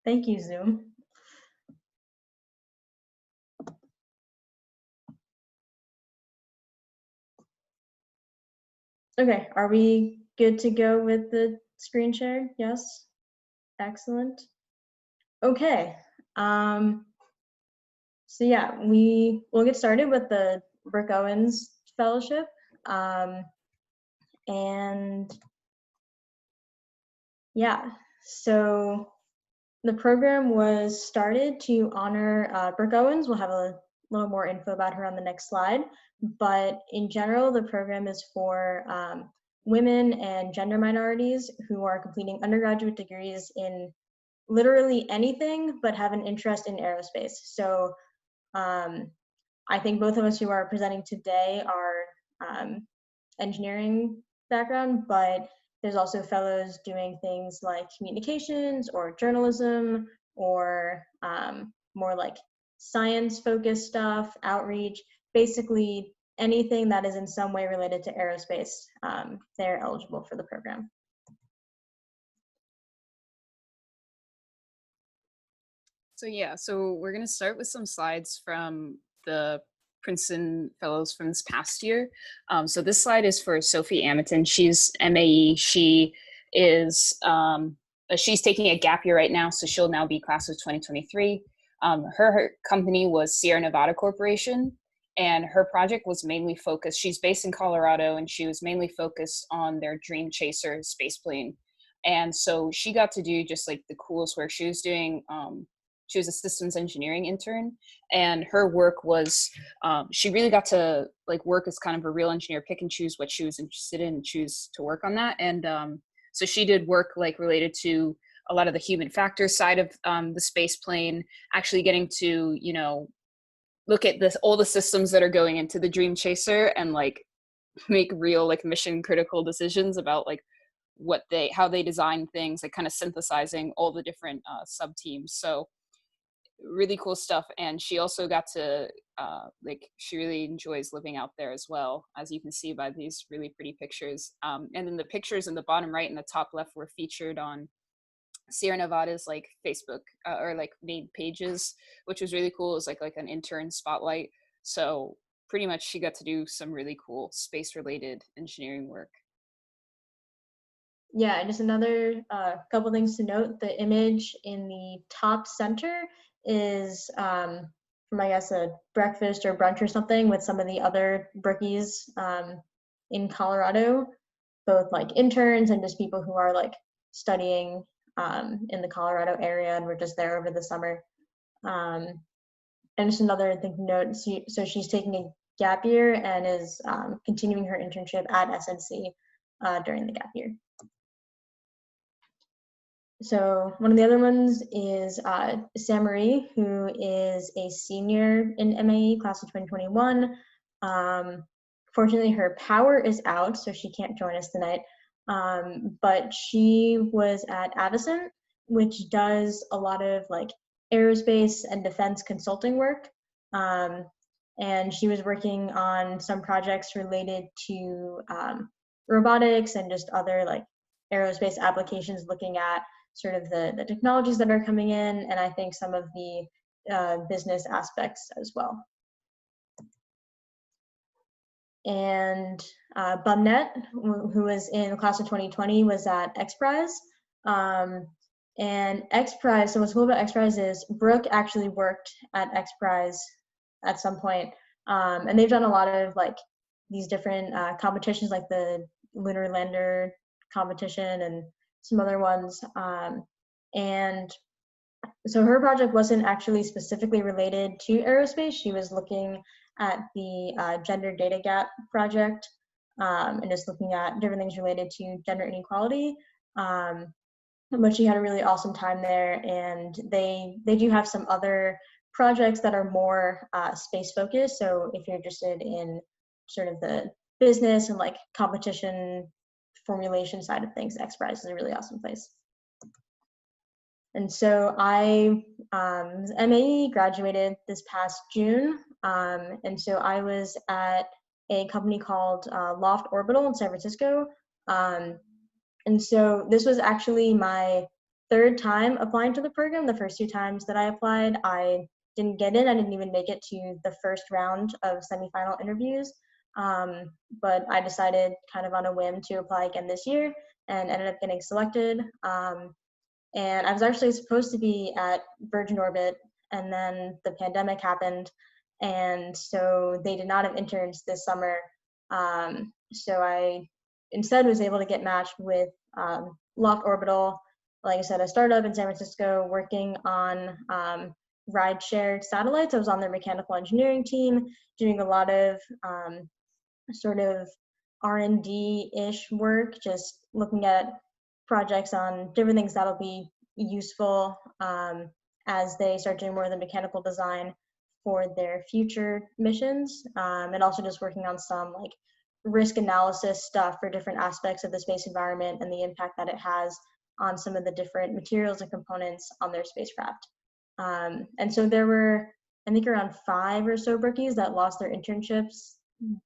Thank you, Zoom. Okay, are we good to go with the screen share? Yes? Excellent. Okay. So yeah, we'll get started with the Brooke Owens Fellowship. And yeah, so the program was started to honor Brooke Owens. We'll have a little more info about her on the next slide. But in general, the program is for women and gender minorities who are completing undergraduate degrees in literally anything but have an interest in aerospace. So I think both of us who are presenting today are engineering background, but there's also fellows doing things like communications or journalism or more like science-focused stuff, outreach, basically anything that is in some way related to aerospace, they're eligible for the program. So yeah, so we're going to start with some slides from the Princeton Fellows from this past year. So this slide is for Sophie Ameton. She's MAE. She is she's taking a gap year right now, so she'll now be class of 2023. Her company was Sierra Nevada Corporation, and her project was mainly focused. She's based in Colorado, and she was mainly focused on their Dream Chaser space plane. And so she got to do just like the coolest work. She was doing she was a systems engineering intern, and her work was, she really got to like work as kind of a real engineer, pick and choose what she was interested in and choose to work on that. And so she did work like related to a lot of the human factor side of the space plane, actually getting to, you know, look at this, all the systems that are going into the Dream Chaser and like make real like mission critical decisions about like how they design things, like kind of synthesizing all the different sub teams. So really cool stuff. And she also got to like, she really enjoys living out there as well, as you can see by these really pretty pictures. And then the pictures in the bottom right and the top left were featured on Sierra Nevada's like Facebook or like main pages, which was really cool. It was like an intern spotlight. So pretty much she got to do some really cool space related engineering work. Yeah, just another couple things to note. The image in the top center is from, I guess, a breakfast or brunch or something with some of the other brookies in Colorado, both like interns and just people who are like studying in the Colorado area and were just there over the summer. And just another thing to note, so she's taking a gap year and is continuing her internship at SNC during the gap year. So one of the other ones is Sam Marie, who is a senior in MAE, class of 2021. Fortunately, her power is out, so she can't join us tonight. But she was at Avicent, which does a lot of like aerospace and defense consulting work. And she was working on some projects related to robotics and just other like aerospace applications, looking at sort of the technologies that are coming in, and I think some of the business aspects as well. And Bumnet, who was in the class of 2020, was at XPRIZE. And XPRIZE, so what's cool about XPRIZE is Brooke actually worked at XPRIZE at some point. And they've done a lot of like these different competitions, like the Lunar Lander competition and some other ones. And so her project wasn't actually specifically related to aerospace. She was looking at the Gender Data Gap project and just looking at different things related to gender inequality. But she had a really awesome time there, and they do have some other projects that are more space focused. So if you're interested in sort of the business and like competition formulation side of things, XPRIZE is a really awesome place. And so I MAE graduated this past June, and so I was at a company called Loft Orbital in San Francisco. And so this was actually my third time applying to the program. The first 2 times that I applied, I didn't get in. I didn't even make it to the first round of semifinal interviews. But I decided kind of on a whim to apply again this year and ended up getting selected. And I was actually supposed to be at Virgin Orbit, and then the pandemic happened. And so they did not have interns this summer. So I instead was able to get matched with Loft Orbital, like I said, a startup in San Francisco working on ride-share satellites. I was on their mechanical engineering team, doing a lot of sort of R&D-ish work, just looking at projects on different things that'll be useful as they start doing more of the mechanical design for their future missions, and also just working on some like risk analysis stuff for different aspects of the space environment and the impact that it has on some of the different materials and components on their spacecraft. And so there were, I think, around 5 or so rookies that lost their internships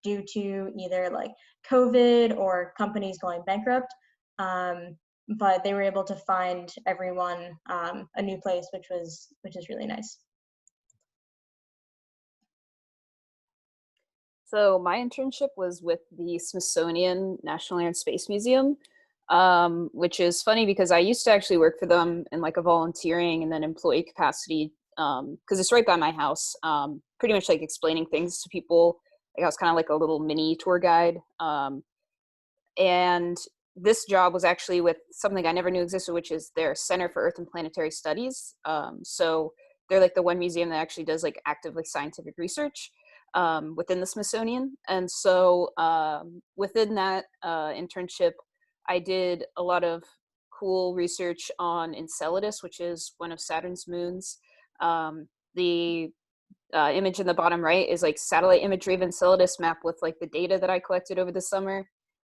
due to either like COVID or companies going bankrupt. But they were able to find everyone a new place, which is really nice. So my internship was with the Smithsonian National Air and Space Museum, which is funny because I used to actually work for them in like a volunteering and then employee capacity, because it's right by my house, pretty much like explaining things to people. Like I was kind of like a little mini tour guide. And this job was actually with something I never knew existed, which is their Center for Earth and Planetary Studies. So they're like the one museum that actually does like active like scientific research within the Smithsonian. And so within that internship, I did a lot of cool research on Enceladus, which is one of Saturn's moons. The image in the bottom right is like satellite imagery of Enceladus map with like the data that I collected over the summer.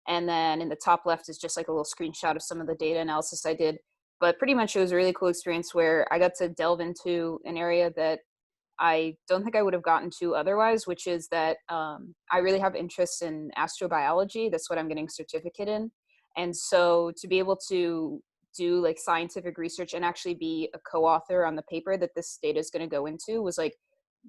And then in the top left is just like a little screenshot of some of the data analysis I did. But pretty much it was a really cool experience where I got to delve into an area that I don't think I would have gotten to otherwise, which is that I really have interest in astrobiology. That's what I'm getting a certificate in. And so to be able to do like scientific research and actually be a co-author on the paper that this data is going to go into was like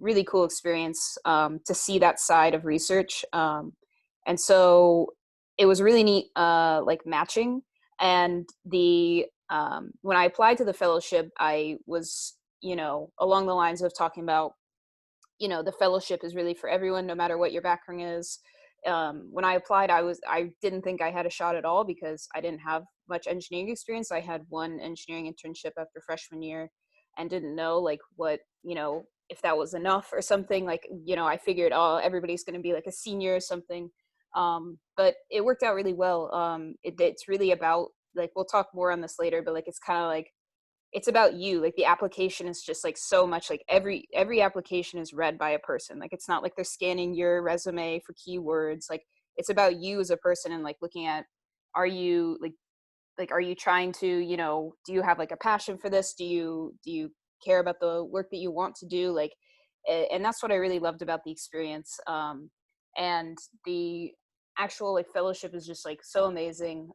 really cool experience to see that side of research. And so it was really neat, like matching. And the when I applied to the fellowship, I was, you know, along the lines of talking about, you know, the fellowship is really for everyone, no matter what your background is. When I applied, I didn't think I had a shot at all because I didn't have much engineering experience. I had one engineering internship after freshman year and didn't know like what, you know, if that was enough or something. Like, you know, I figured, oh, everybody's going to be like a senior or something. But it worked out really well. It's really about, like, we'll talk more on this later, but like, it's kind of like, it's about you. Like the application is just like so much, like every application is read by a person. Like, it's not like they're scanning your resume for keywords. Like, it's about you as a person and like looking at, are you like, are you trying to, you know, do you have like a passion for this? Do you care about the work that you want to do? Like, and that's what I really loved about the experience. And the actual like fellowship is just like so amazing.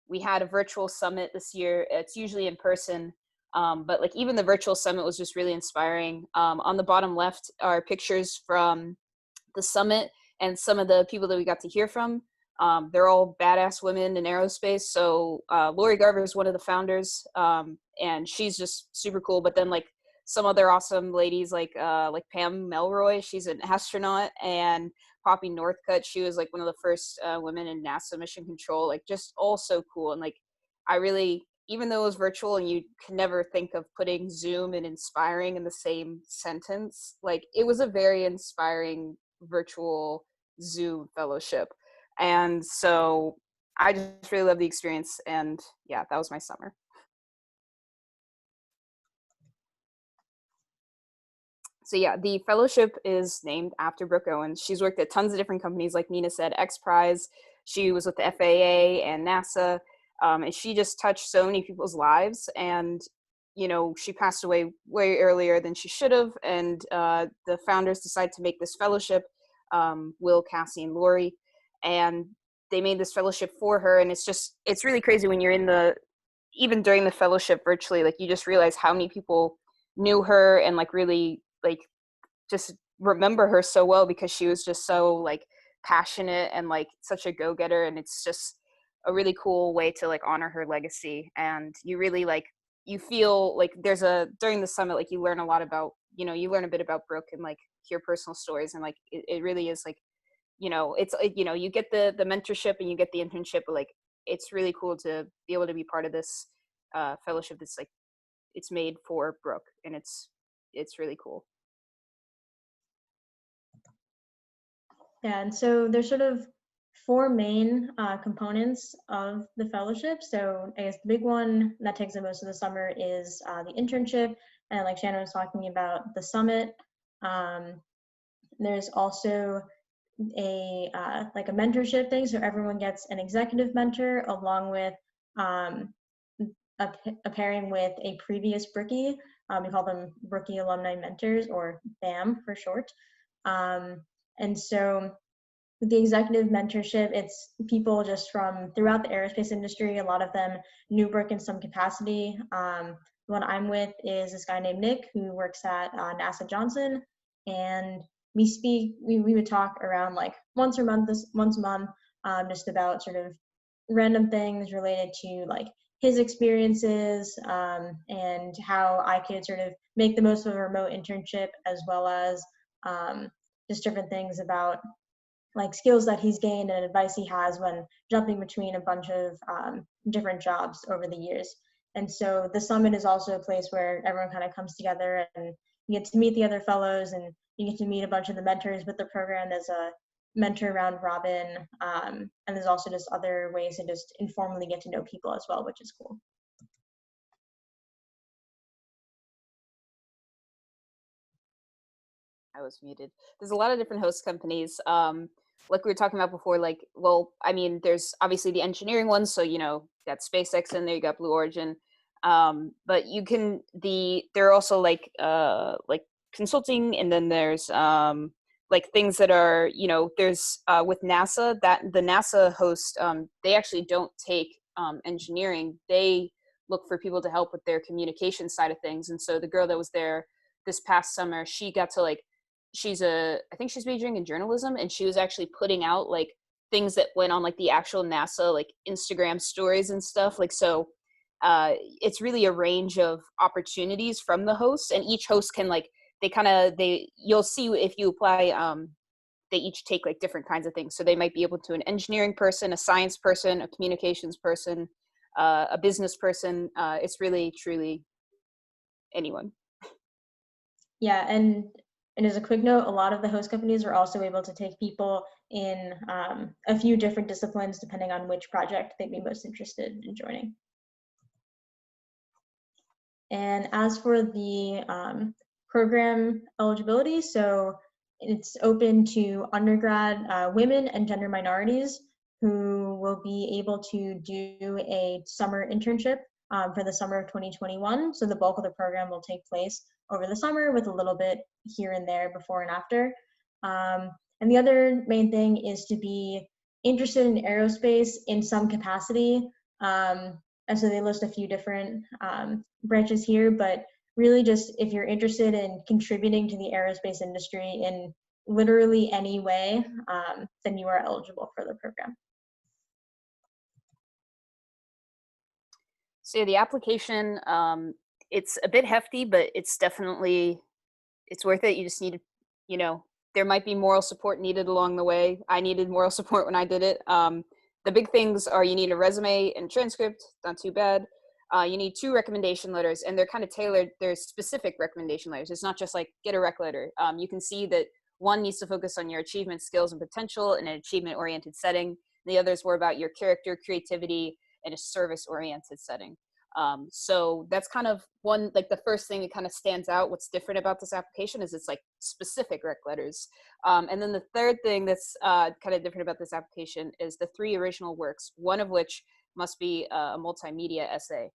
We had a virtual summit this year. It's usually in person, but like even the virtual summit was just really inspiring. On the bottom left are pictures from the summit and some of the people that we got to hear from. They're all badass women in aerospace. So Lori Garver is one of the founders, and she's just super cool. But then like some other awesome ladies like Pam Melroy, she's an astronaut, and Poppy Northcutt, she was like one of the first women in NASA mission control. Like, just all so cool. And like, I really, even though it was virtual and you can never think of putting Zoom and inspiring in the same sentence, like it was a very inspiring virtual Zoom fellowship. And so I just really love the experience. And yeah, that was my summer. So yeah, the fellowship is named after Brooke Owens. She's worked at tons of different companies, like Nina said, X Prize. She was with the FAA and NASA, and she just touched so many people's lives. And you know, she passed away way earlier than she should have. And the founders decided to make this fellowship, Will, Cassie, and Lori, and they made this fellowship for her. And it's really crazy when you're in the even during the fellowship virtually, like you just realize how many people knew her and like really like just remember her so well because she was just so like passionate and like such a go-getter, and it's just a really cool way to like honor her legacy. And you really like, you feel like there's a, during the summit, like you learn a lot about, you know, you learn a bit about Brooke and like hear personal stories, and like it really is like, you know, it's you know, you get the mentorship and you get the internship, but like it's really cool to be able to be part of this fellowship that's like, it's made for Brooke, and it's really cool. Yeah, and so there's sort of four main components of the fellowship. So I guess the big one that takes up most of the summer is the internship, and like Shannen was talking about, the summit. There's also a like a mentorship thing, so everyone gets an executive mentor along with a pairing with a previous Brookie. We call them Brookie Alumni Mentors, or BAM for short. And so with the executive mentorship, it's people just from throughout the aerospace industry. A lot of them knew Brooke in some capacity. The one I'm with is this guy named Nick, who works at NASA Johnson, and we would talk around like once a month, just about sort of random things related to like his experiences, and how I could sort of make the most of a remote internship, as well as just different things about like skills that he's gained and advice he has when jumping between a bunch of different jobs over the years. And so the summit is also a place where everyone kind of comes together, and you get to meet the other fellows, and you get to meet a bunch of the mentors with the program. There's a mentor round robin, and there's also just other ways to just informally get to know people as well, which is cool. I was muted. There's a lot of different host companies. Like we were talking about before, like, well, I mean, there's obviously the engineering ones. So, you know, you got SpaceX in there, you got Blue Origin. But you can, there are also like consulting, and then there's like things that are, you know, there's with NASA, that the NASA host, they actually don't take engineering. They look for people to help with their communication side of things. And so the girl that was there this past summer, she got to like, I think she's majoring in journalism, and she was actually putting out like things that went on like the actual NASA like Instagram stories and stuff. Like, so it's really a range of opportunities from the hosts, and each host can like, you'll see if you apply, they each take like different kinds of things. So they might be able to an engineering person, a science person, a communications person, a business person. It's really, truly anyone. Yeah, and as a quick note, a lot of the host companies are also able to take people in a few different disciplines depending on which project they'd be most interested in joining. And as for the program eligibility, so it's open to undergrad women and gender minorities who will be able to do a summer internship for the summer of 2021. So the bulk of the program will take place over the summer, with a little bit here and there before and after. And the other main thing is to be interested in aerospace in some capacity. And so they list a few different branches here, but really just if you're interested in contributing to the aerospace industry in literally any way, then you are eligible for the program. So the application, it's a bit hefty, but it's definitely, it's worth it. You just need to, you know, there might be moral support needed along the way. I needed moral support when I did it. The big things are you need a resume and transcript, not too bad. You need 2 recommendation letters, and they're kind of tailored. They're specific recommendation letters. It's not just like get a rec letter. You can see that one needs to focus on your achievement, skills, and potential in an achievement-oriented setting. The others were about your character, creativity, and a service-oriented setting. So that's kind of one, like the first thing that kind of stands out. What's different about this application is it's like specific rec letters. And then the third thing that's kind of different about this application is the 3 original works, one of which must be a multimedia essay.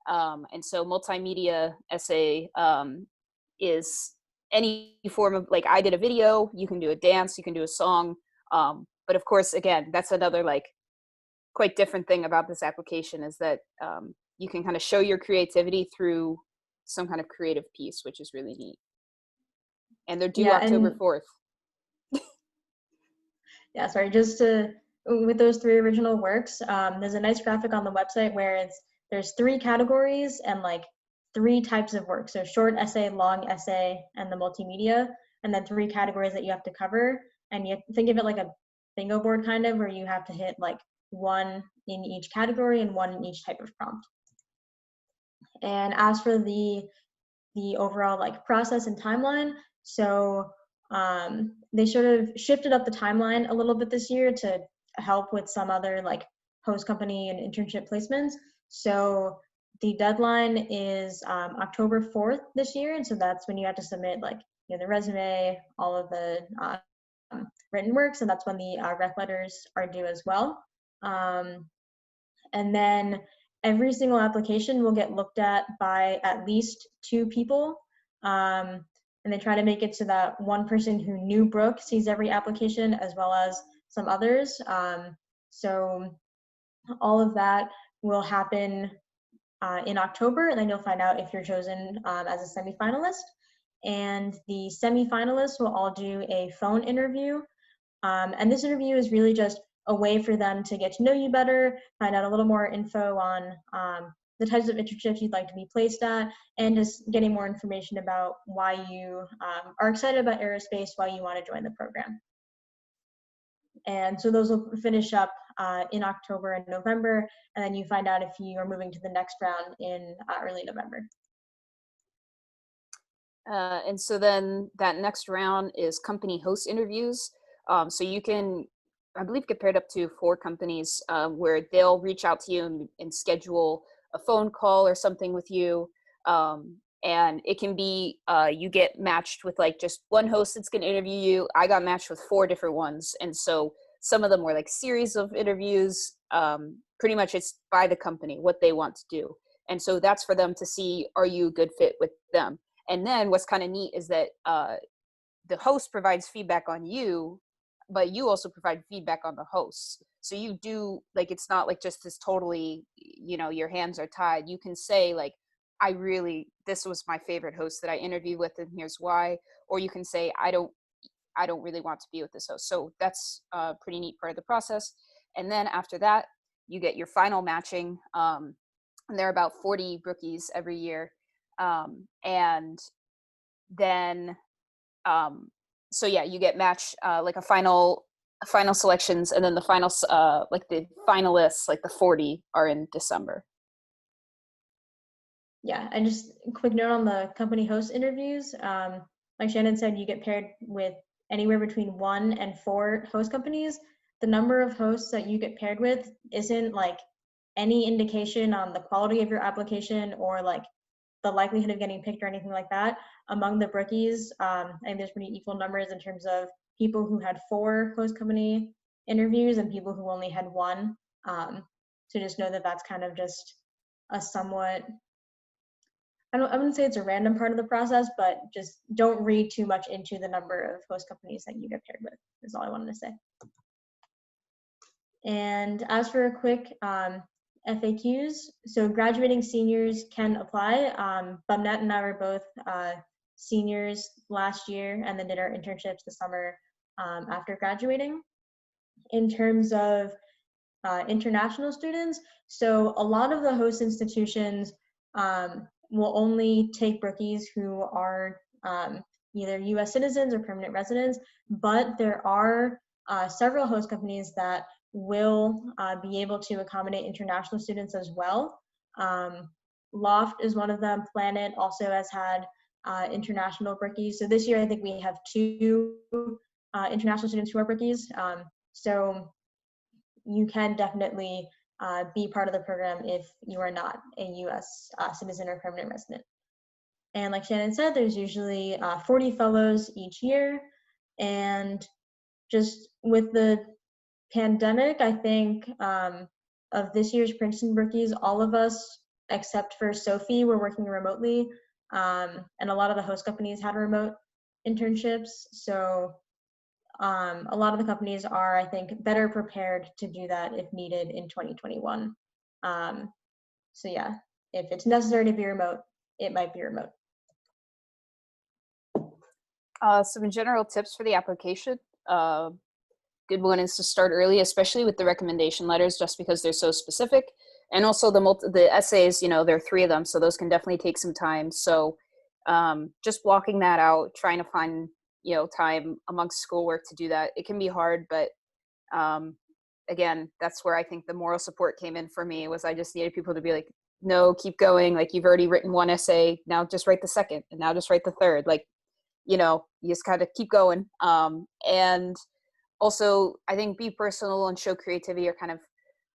And so multimedia essay is any form of, like, I did a video, you can do a dance, you can do a song. But of course, again, that's another like quite different thing about this application is that you can kind of show your creativity through some kind of creative piece, which is really neat. And they're due Yeah, October and 4th. yeah, sorry, just to, with those 3 original works, there's a nice graphic on the website where there's 3 categories and like 3 types of work. So short essay, long essay, and the multimedia, and then 3 categories that you have to cover. And you think of it like a bingo board kind of, where you have to hit like 1 in each category and 1 in each type of prompt. And as for the overall like process and timeline, so they sort of shifted up the timeline a little bit this year to help with some other like host company and internship placements. So the deadline is October 4th this year, and so that's when you have to submit like the resume, all of the written works, and that's when the rec letters are due as well. And then every single application will get looked at by at least 2 people. And they try to make it so that one person who knew Brooke sees every application as well as some others. So all of that will happen in October, and then you'll find out if you're chosen as a semifinalist. And the semifinalists will all do a phone interview. And this interview is really just a way for them to get to know you better, find out a little more info on the types of internships you'd like to be placed at, and just getting more information about why you are excited about aerospace, why you want to join the program. And so those will finish up in October and November, and then you find out if you are moving to the next round in early November. And so then that next round is company host interviews. So you can, I believe, get paired up to 4 companies where they'll reach out to you and schedule a phone call or something with you. And it can be, you get matched with like just one host that's going to interview you. I got matched with 4 different ones. And so some of them were like series of interviews. Pretty much it's by the company, what they want to do. And so that's for them to see, are you a good fit with them? And then what's kind of neat is that the host provides feedback on you, but you also provide feedback on the hosts. So you do, like, it's not like just this totally, your hands are tied. You can say like, this was my favorite host that I interviewed with, and here's why. Or you can say, I don't really want to be with this host. So that's a pretty neat part of the process. And then after that, you get your final matching. And there are about 40 rookies every year. And then, so yeah, you get matched, like a final selections, and then the final, like the finalists, like the 40 are in December. Yeah, and just a quick note on the company host interviews. Like Shannon said, you get paired with anywhere between 1 and 4 host companies. The number of hosts that you get paired with isn't like any indication on the quality of your application or like the likelihood of getting picked or anything like that. Among the rookies, I think there's pretty equal numbers in terms of people who had 4 host company interviews and people who only had 1. So just know that that's kind of just a somewhat, I wouldn't say it's a random part of the process, but just don't read too much into the number of host companies that you get paired with, is all I wanted to say. And as for a quick FAQs, so graduating seniors can apply. Bumnet and I were both seniors last year and then did our internships the summer after graduating. In terms of international students, so a lot of the host institutions will only take rookies who are either US citizens or permanent residents, but there are several host companies that will be able to accommodate international students as well. Loft is one of them. Planet also has had international rookies. So this year, I think we have 2 international students who are rookies. So you can definitely be part of the program if you are not a US citizen or permanent resident. And like Shannon said, there's usually 40 fellows each year. And just with the pandemic, I think of this year's Princeton rookies, all of us except for Sophie were working remotely, and a lot of the host companies had remote internships. So a lot of the companies are, I think, better prepared to do that if needed in 2021. So yeah, if it's necessary to be remote, it might be remote. Some general tips for the application. Good one is to start early, especially with the recommendation letters, just because they're so specific. And also the essays, you know, there are 3 of them, so those can definitely take some time. So just blocking that out, trying to find, you know, time amongst schoolwork to do that. It can be hard, but again, that's where I think the moral support came in for me, was I just needed people to be like, no, keep going. Like, you've already written 1 essay, now just write the 2nd, and now just write the 3rd. Like, you know, you just kind of keep going. And also, I think be personal and show creativity are kind of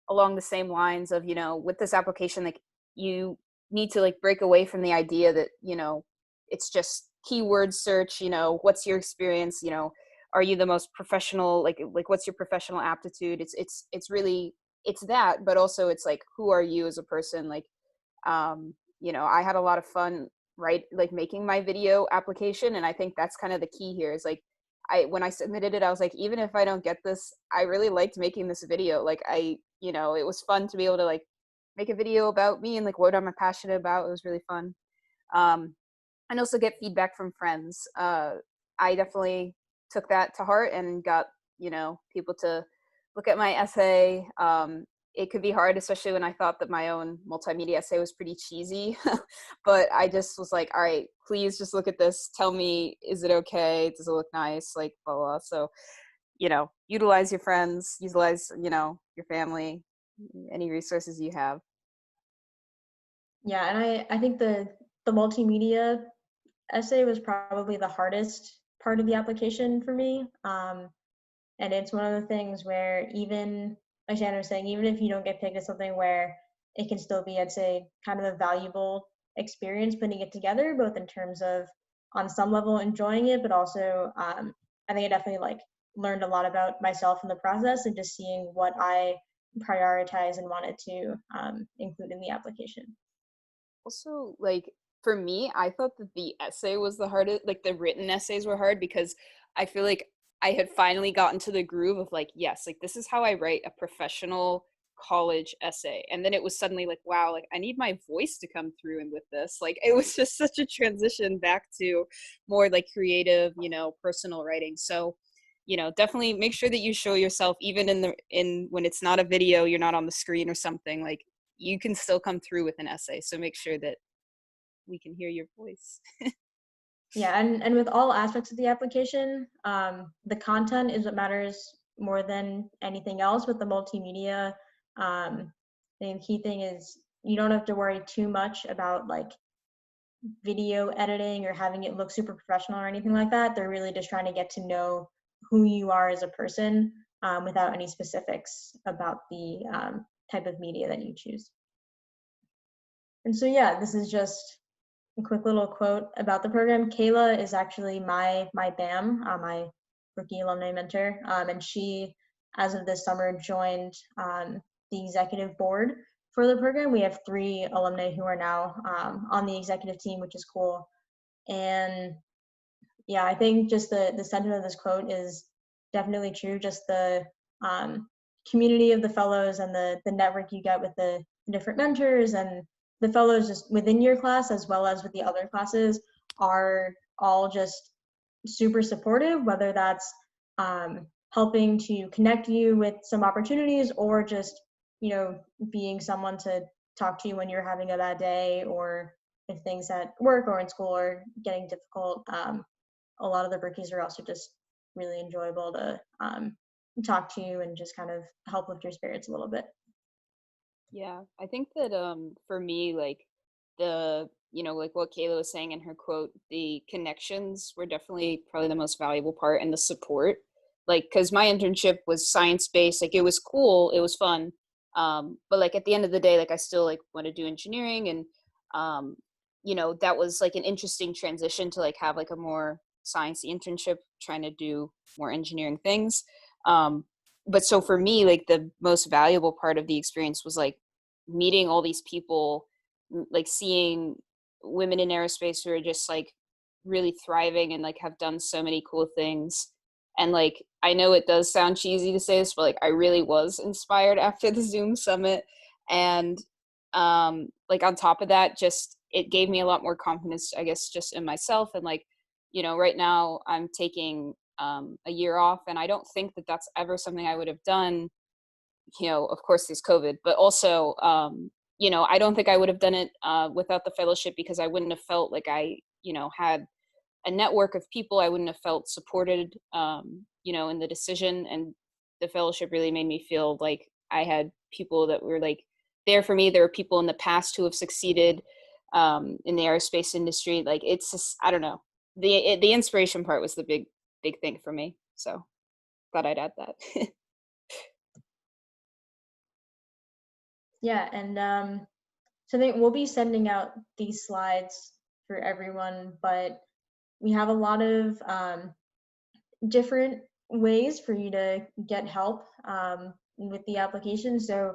along the same lines of, you know, with this application, like, you need to like break away from the idea that, you know, it's just keyword search, you know, what's your experience, you know, are you the most professional, like what's your professional aptitude? It's really, it's that, but also it's like, who are you as a person? Like, you know, I had a lot of fun, right, like making my video application, and I think that's kind of the key here is like, when I submitted it, I was like, even if I don't get this, I really liked making this video. Like, you know, it was fun to be able to like make a video about me and like what I'm passionate about. It was really fun. And also get feedback from friends. I definitely took that to heart and got, you know, people to look at my essay. It could be hard, especially when I thought that my own multimedia essay was pretty cheesy. But I just was like, all right, please just look at this. Tell me, is it okay? Does it look nice? Like, blah, blah. So, you know, utilize your friends, utilize, you know, your family, any resources you have. Yeah, and I think the multimedia essay was probably the hardest part of the application for me. And it's one of the things where, even like Shannen was saying, even if you don't get picked, it's something where it can still be, I'd say, kind of a valuable experience putting it together, both in terms of on some level enjoying it, but also I think I definitely like learned a lot about myself in the process and just seeing what I prioritize and wanted to include in the application. Also, like, for me, I thought that the essay was the hardest, like the written essays were hard, because I feel like I had finally gotten to the groove of like, yes, like this is how I write a professional college essay. And then it was suddenly like, wow, like I need my voice to come through and with this. Like, it was just such a transition back to more like creative, you know, personal writing. So, you know, definitely make sure that you show yourself, even in when it's not a video, you're not on the screen or something, like you can still come through with an essay. So make sure that we can hear your voice. Yeah, and with all aspects of the application, the content is what matters more than anything else. With the multimedia, the key thing is you don't have to worry too much about like video editing or having it look super professional or anything like that. They're really just trying to get to know who you are as a person without any specifics about the type of media that you choose. And so, yeah, this is just a quick little quote about the program. Kayla is actually my BAM, my rookie alumni mentor, and she, as of this summer, joined the executive board for the program. We have 3 alumni who are now on the executive team, which is cool. And yeah, I think just the sentiment of this quote is definitely true. Just the community of the fellows and the network you get with the different mentors and the fellows just within your class as well as with the other classes are all just super supportive, whether that's helping to connect you with some opportunities or just, you know, being someone to talk to you when you're having a bad day or if things at work or in school are getting difficult. A lot of the brookies are also just really enjoyable to talk to you and just kind of help lift your spirits a little bit. Yeah, I think that for me, like you know, like what Kayla was saying in her quote, the connections were definitely probably the most valuable part, and the support. Like, because my internship was science based, like it was cool, it was fun. But like at the end of the day, like I still like want to do engineering, and you know, that was like an interesting transition to like have like a more sciencey internship, trying to do more engineering things. But so for me, like the most valuable part of the experience was like meeting all these people, like seeing women in aerospace who are just like really thriving and like have done so many cool things. And like I know it does sound cheesy to say this, but like I really was inspired after the Zoom summit. And like on top of that, just it gave me a lot more confidence, I guess, just in myself. And like, you know, right now I'm taking a year off, and I don't think that that's ever something I would have done. You know, of course, there's COVID, but also, you know, I don't think I would have done it without the fellowship, because I wouldn't have felt like I, you know, had a network of people. I wouldn't have felt supported, you know, in the decision. And the fellowship really made me feel like I had people that were like there for me. There were people in the past who have succeeded in the aerospace industry. Like, it's just, I don't know. The inspiration part was the big thing for me. So thought I'd add that. Yeah, and so I think we'll be sending out these slides for everyone, but we have a lot of different ways for you to get help with the application. So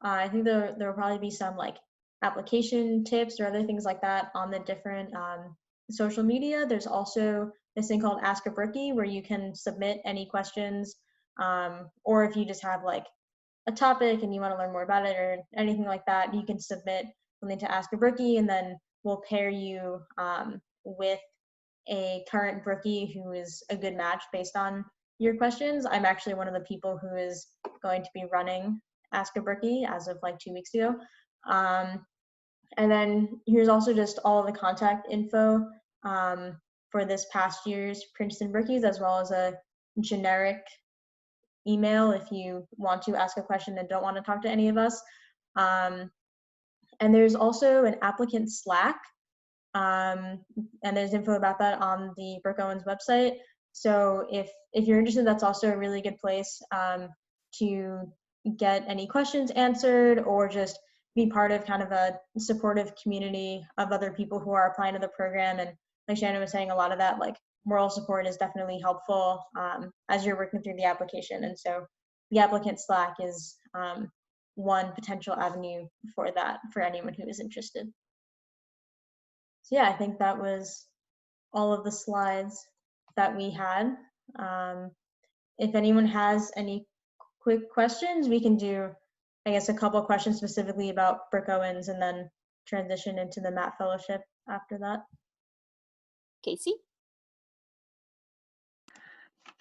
I think there will probably be some like application tips or other things like that on the different social media. There's also this thing called Ask a Brookie, where you can submit any questions, or if you just have like a topic and you want to learn more about it or anything like that, you can submit something to Ask a Brookie, and then we'll pair you with a current brookie who is a good match based on your questions. I'm actually one of the people who is going to be running Ask a Brookie as of like 2 weeks ago. And then here's also just all the contact info for this past year's Princeton Brookies, as well as a generic email if you want to ask a question and don't want to talk to any of us. And there's also an applicant Slack, and there's info about that on the Brooke Owens website. So if you're interested, that's also a really good place to get any questions answered, or just be part of kind of a supportive community of other people who are applying to the program. And like Shannen was saying, a lot of that like moral support is definitely helpful as you're working through the application. And so the applicant Slack is one potential avenue for that for anyone who is interested. So yeah, I think that was all of the slides that we had. If anyone has any quick questions, we can do, I guess, a couple of questions specifically about Brooke Owens and then transition into the MAT Fellowship after that. Casey?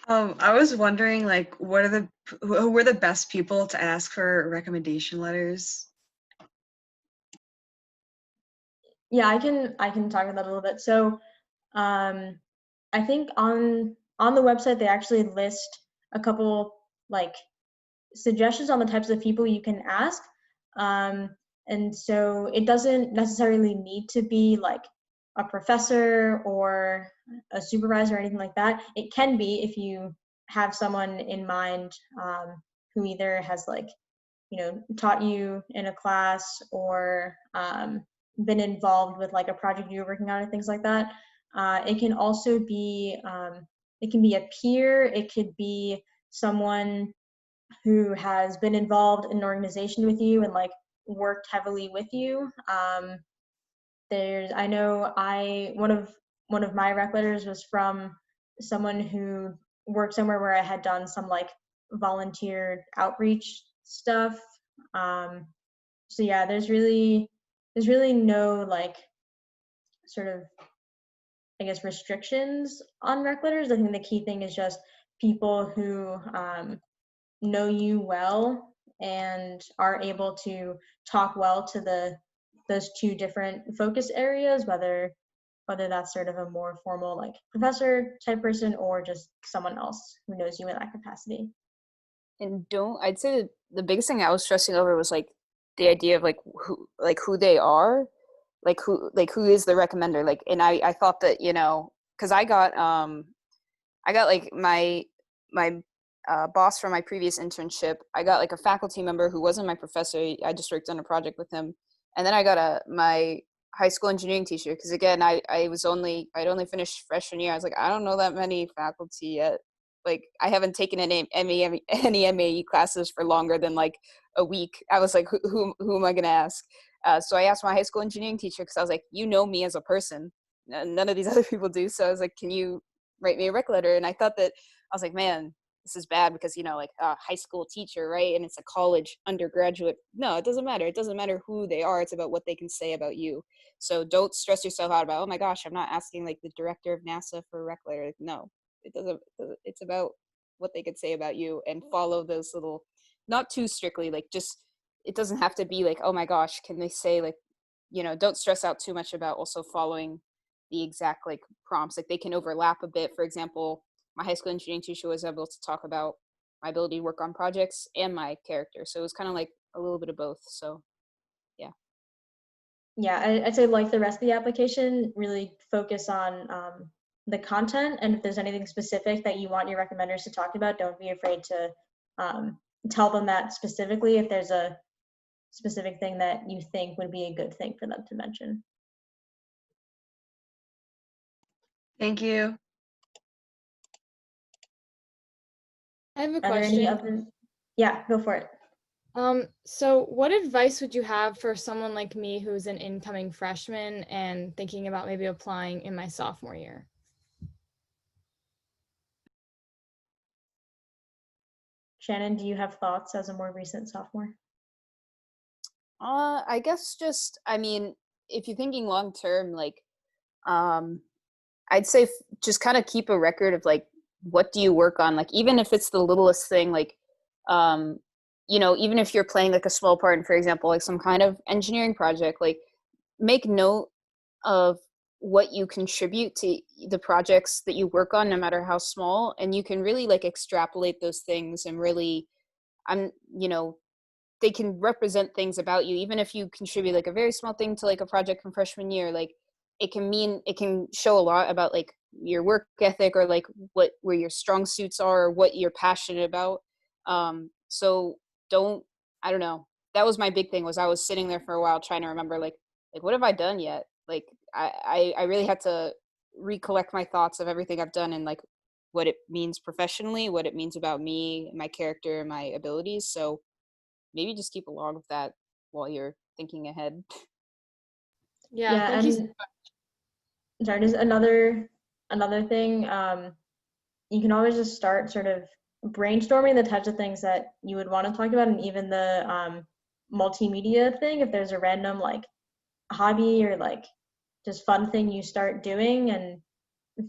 I was wondering, like, who were the best people to ask for recommendation letters? Yeah, I can talk about that a little bit. So I think on the website they actually list a couple like suggestions on the types of people you can ask, and so it doesn't necessarily need to be like a professor or a supervisor or anything like that. It can be if you have someone in mind who either has like, you know, taught you in a class or been involved with like a project you're working on and things like that. It can also be, it can be a peer, it could be someone who has been involved in an organization with you and like worked heavily with you. I know one of my rec letters was from someone who worked somewhere where I had done some like volunteer outreach stuff. So yeah, there's really no like sort of, I guess, restrictions on rec letters. I think the key thing is just people who know you well and are able to talk well to those two different focus areas, whether that's sort of a more formal like professor type person or just someone else who knows you in that capacity. And I'd say that the biggest thing I was stressing over was like the idea of like who they are, like who is the recommender. Like, and I thought that, you know, because I got like my boss from my previous internship. I got like a faculty member who wasn't my professor. I just worked on a project with him. And then I got my high school engineering teacher, because again, I'd only finished freshman year. I was like, I don't know that many faculty yet. Like, I haven't taken any MAE classes for longer than like a week. I was like, who am I gonna ask? So I asked my high school engineering teacher, because I was like, you know me as a person. None of these other people do. So I was like, can you write me a rec letter? And I thought that, I was like, man, this is bad because, you know, like a high school teacher, right? And it's a college undergraduate. No, it doesn't matter. It doesn't matter who they are. It's about what they can say about you. So don't stress yourself out about, oh my gosh, I'm not asking like the director of NASA for a rec letter. Like, no, it doesn't. It's about what they could say about you, and follow those little, not too strictly, like just, it doesn't have to be like, oh my gosh, can they say like, you know, don't stress out too much about also following the exact like prompts. Like they can overlap a bit. For example, my high school engineering teacher was able to talk about my ability to work on projects and my character. So it was kind of like a little bit of both. So yeah. Yeah, I'd say like the rest of the application, really focus on the content. And if there's anything specific that you want your recommenders to talk about, don't be afraid to tell them that specifically if there's a specific thing that you think would be a good thing for them to mention. Thank you. I have a Are there question. any other? Yeah, go for it. So what advice would you have for someone like me who's an incoming freshman and thinking about maybe applying in my sophomore year? Shannen, do you have thoughts as a more recent sophomore? I guess just, I mean, if you're thinking long term, like, I'd say just kind of keep a record of like, what do you work on? Like, even if it's the littlest thing, like, you know, even if you're playing like a small part in, for example, like some kind of engineering project, like make note of what you contribute to the projects that you work on, no matter how small, and you can really like extrapolate those things and really, you know, they can represent things about you. Even if you contribute like a very small thing to like a project from freshman year, like it can show a lot about like your work ethic, or like where your strong suits are, or what you're passionate about. So I don't know. That was my big thing, was I was sitting there for a while trying to remember like what have I done yet? Like I really had to recollect my thoughts of everything I've done, and like what it means professionally, what it means about me, my character, and my abilities. So maybe just keep along with that while you're thinking ahead. Yeah, thank you so much. Sorry, just another thing. You can always just start sort of brainstorming the types of things that you would want to talk about, and even the multimedia thing. If there's a random like hobby or like just fun thing you start doing, and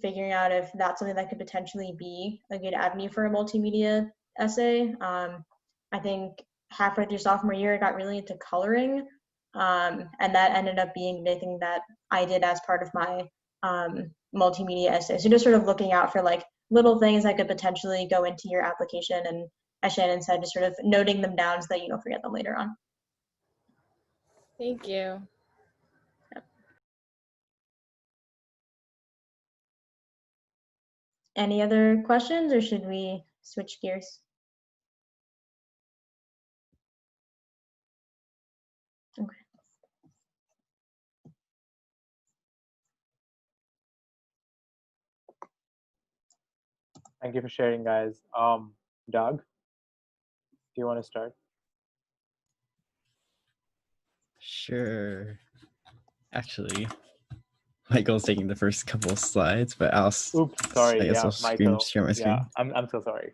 figuring out if that's something that could potentially be a good avenue for a multimedia essay. I think halfway through sophomore year, I got really into coloring, and that ended up being anything that I did as part of my multimedia essay. So just sort of looking out for like little things that could potentially go into your application, and as Shannen said, just sort of noting them down so that you don't forget them later on. Thank you. Any other questions, or should we switch gears? Okay. Thank you for sharing, guys. Doug, do you want to start? Sure. Actually, Michael's taking the first couple of slides, but Oops, sorry. I guess Yeah, I'll Michael. share my screen. Yeah, I'm so sorry.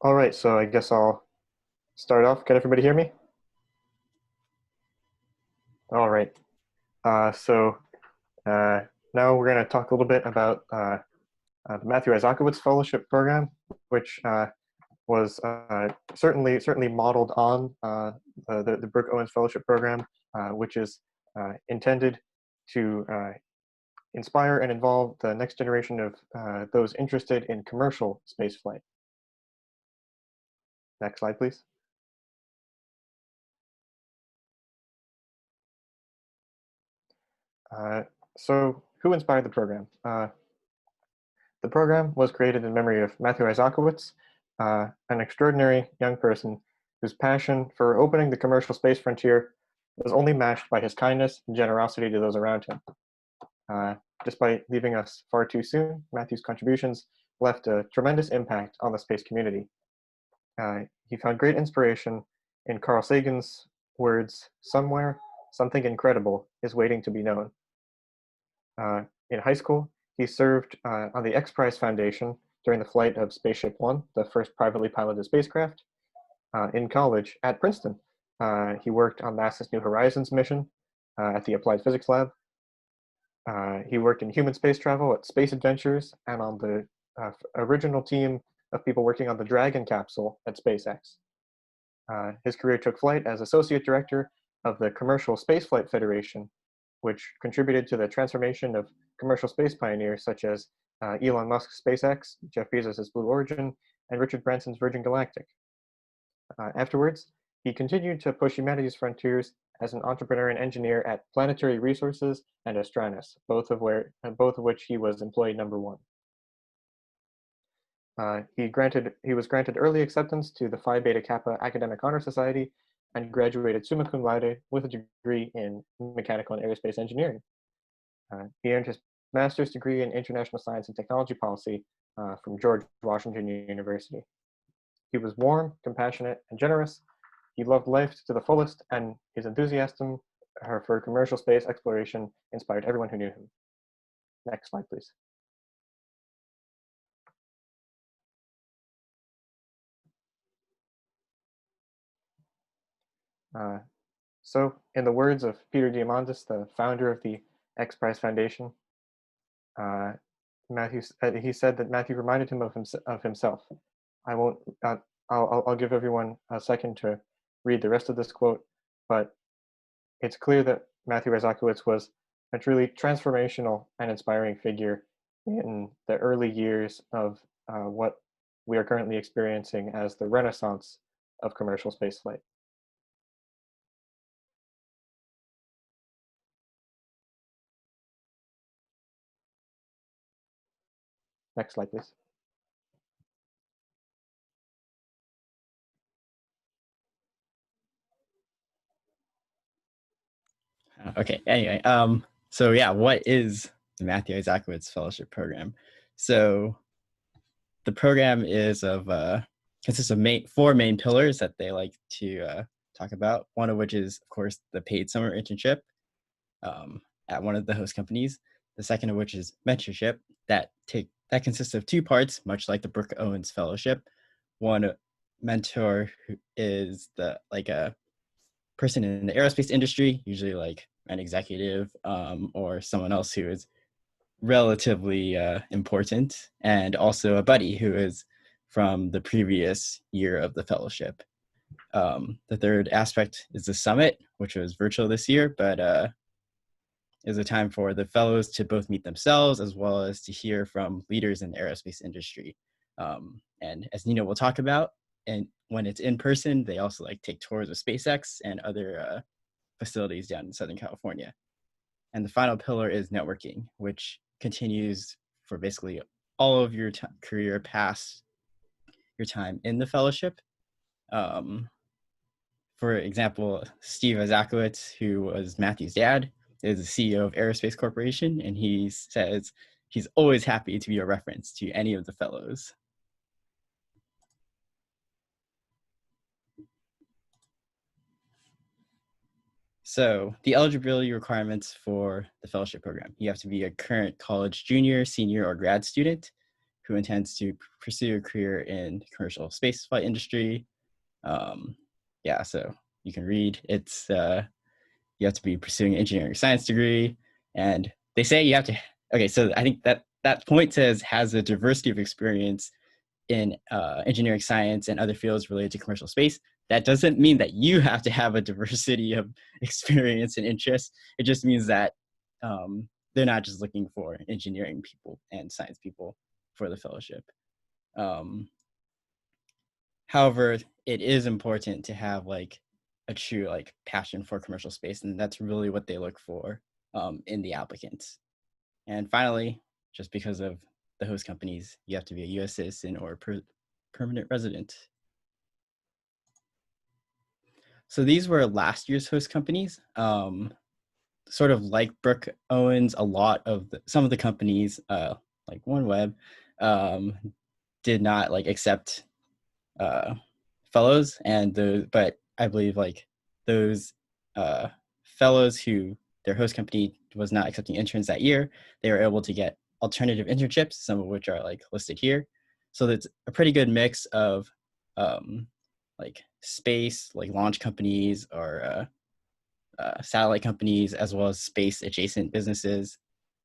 All right, so I guess I'll start off. Can everybody hear me? All right. Now we're going to talk a little bit about the Matthew Isakowitz Fellowship Program, which was certainly modeled on the Brooke Owens Fellowship Program, which is intended to inspire and involve the next generation of those interested in commercial spaceflight. Next slide, please. So who inspired the program? The program was created in memory of Matthew Isakowitz, an extraordinary young person whose passion for opening the commercial space frontier was only matched by his kindness and generosity to those around him. Despite leaving us far too soon, Matthew's contributions left a tremendous impact on the space community. He found great inspiration in Carl Sagan's words, "Somewhere, something incredible is waiting to be known." In high school, he served on the X Prize Foundation during the flight of Spaceship One, the first privately piloted spacecraft. In college, at Princeton, he worked on NASA's New Horizons mission at the Applied Physics Lab. He worked in human space travel at Space Adventures and on the original team of people working on the Dragon capsule at SpaceX. His career took flight as Associate Director of the Commercial Spaceflight Federation, which contributed to the transformation of commercial space pioneers such as Elon Musk's SpaceX, Jeff Bezos' Blue Origin, and Richard Branson's Virgin Galactic. Afterwards, he continued to push humanity's frontiers as an entrepreneur and engineer at Planetary Resources and Astranus, both of which he was employee number 1. He was granted early acceptance to the Phi Beta Kappa Academic Honor Society and graduated summa cum laude with a degree in mechanical and aerospace engineering. He earned his master's degree in international science and technology policy from George Washington University. He was warm, compassionate, and generous. He loved life to the fullest, and his enthusiasm for commercial space exploration inspired everyone who knew him. Next slide, please. So, in the words of Peter Diamandis, the founder of the X Prize Foundation, he said that Matthew reminded him of himself. I'll give everyone a second to read the rest of this quote, but it's clear that Matthew Isakowitz was a truly transformational and inspiring figure in the early years of what we are currently experiencing as the renaissance of commercial spaceflight. Next slide, please. Okay, anyway, so yeah, what is the Matthew Isakowitz Fellowship Program? So the program is consists of 4 main pillars that they like to talk about, one of which is, of course, the paid summer internship at one of the host companies. The second of which is mentorship, that consists of 2 parts, much like the Brooke Owens Fellowship. One mentor who is a person in the aerospace industry, usually like an executive or someone else who is relatively important, and also a buddy who is from the previous year of the fellowship. The third aspect is the summit, which was virtual this year, but is a time for the fellows to both meet themselves as well as to hear from leaders in the aerospace industry. And as Nina will talk about, and when it's in person, they also take tours of SpaceX and other facilities down in Southern California. And the final pillar is networking, which continues for basically all of your career past your time in the fellowship. For example, Steve Isakowitz, who was Matthew's dad, is the CEO of Aerospace Corporation, and he says he's always happy to be a reference to any of the fellows. So the eligibility requirements for the fellowship program: you have to be a current college junior, senior, or grad student who intends to pursue a career in the commercial spaceflight industry. Yeah, so you can read. It's you have to be pursuing an engineering science degree, and they say you have to. Okay, so I think that point says has a diversity of experience in engineering science and other fields related to commercial space. That doesn't mean that you have to have a diversity of experience and interests. It just means that they're not just looking for engineering people and science people for the fellowship. However, it is important to have a true passion for commercial space, and that's really what they look for in the applicants. And finally, just because of the host companies, you have to be a U.S. citizen or permanent resident. So these were last year's host companies. Sort of like Brooke Owens, a lot of some of the companies, like OneWeb, did not like accept fellows, but I believe like those fellows who their host company was not accepting interns that year, they were able to get alternative internships, some of which are like listed here. So that's a pretty good mix of like space, like launch companies or satellite companies, as well as space adjacent businesses.